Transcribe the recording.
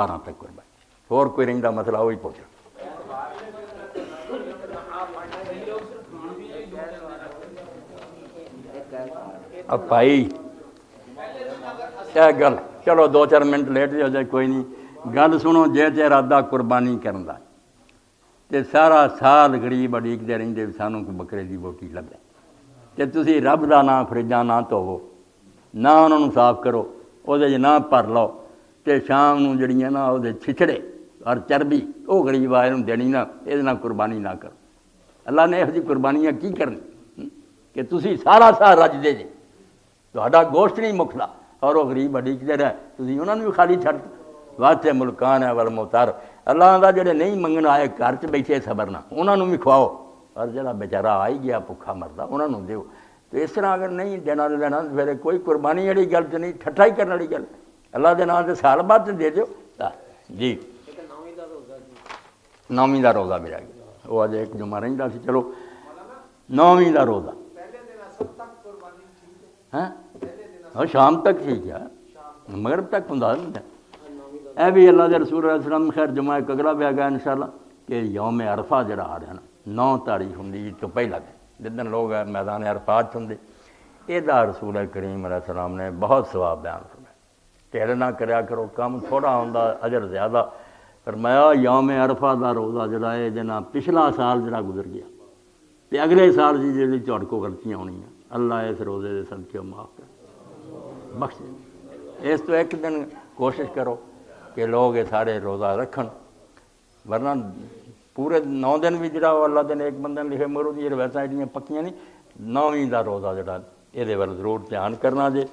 12 तक कुर्बानी। होर कोई रहिंदा मसला वही पुछ भाई क्या गल। चलो 2-4 मिनट लेट हो जाए कोई नहीं, गल सुनो। जे ते इरादा कुर्बानी करन दा ते सारा साल गरीब उड़ीकदे रहिंदे सानू कोई बकरे की बोटी लभे, ते तुसी रब दा नां फ्रिजां ना धोवो, ना उन्होंने साफ करो, ਉਹਦੇ 'ਚ ना भर लो, तो शाम ਨੂੰ ਜਿਹੜੀਆਂ ना ਉਹਦੇ छिछड़े और चर्बी वो गरीब आए ਨੂੰ देनी ना, ਇਹਦੇ ਨਾਲ कुर्बानी ना करो। अल्लाह ने ਇਹੋ ਜਿਹੀ कुर्बानियां की करनी कि तुसी सारा साल रजदे जे, ਤੁਹਾਡਾ गोश्त नहीं मुकदा और वो गरीब उड़ीकदे रहे, तुसी उन्होंने भी खाली छड्ड। वास्ते मुल्कान है वल मुतार, अल्लाह का ਜਿਹੜੇ नहीं मंगण आए घर च बैठे सबर ना, उन्होंने भी खवाओ, और ਜਿਹੜਾ बेचारा आ ही गया भुखा मरदा उन्होंने दिओ। तो इस तरह अगर नहीं देना लेना फिर कोई कुर्बानी वाली गल तो नहीं, ठट्ठा ही करने वाली गल। अल्लाह के नाम से साल बाद दे दो जी। 9वीं का रोज़ा मेरा वो अज एक जुम्मा रहिंदा सी, चलो 9वीं का रोज़ा है हाँ शाम तक ठीक है, मगरब तक हुंदा है भी। अल्लाह के रसूल अलैहिस्सलाम खैर जुम्मा एक अगला भी आ गया इंशाअल्लाह कि यौम अरफा जरा आ रहा ना 9 तारीख होंगी तो पहला दिन जिदन लोग मैदान अरफात होंगे, यदा रसूल करीम अलैहिस्सलाम ने बहुत सवाब बयान फरमाया। ढिल ना करया करो, कम थोड़ा होंदा अजर ज़्यादा। फरमाया यौम अरफा का रोज़ा जरा है जना पिछला साल जरा गुजर गया तो अगले साल की जी तुहाडे कोल गलतियां होनियां, अल्लाह इस रोज़े के सदके माफ़ कर बख्श। इस तो एक दिन कोशिश करो कि लोग ये सारे रोज़ा रखन, वरना पूरे 9 दिन भी जरा अल्लाह दिन एक बंदे ने लिखे मरो दी वैसा एडियां पक्कियां नहीं। 9वीं का रोज़ा जरा ये जरूर ध्यान करना जे।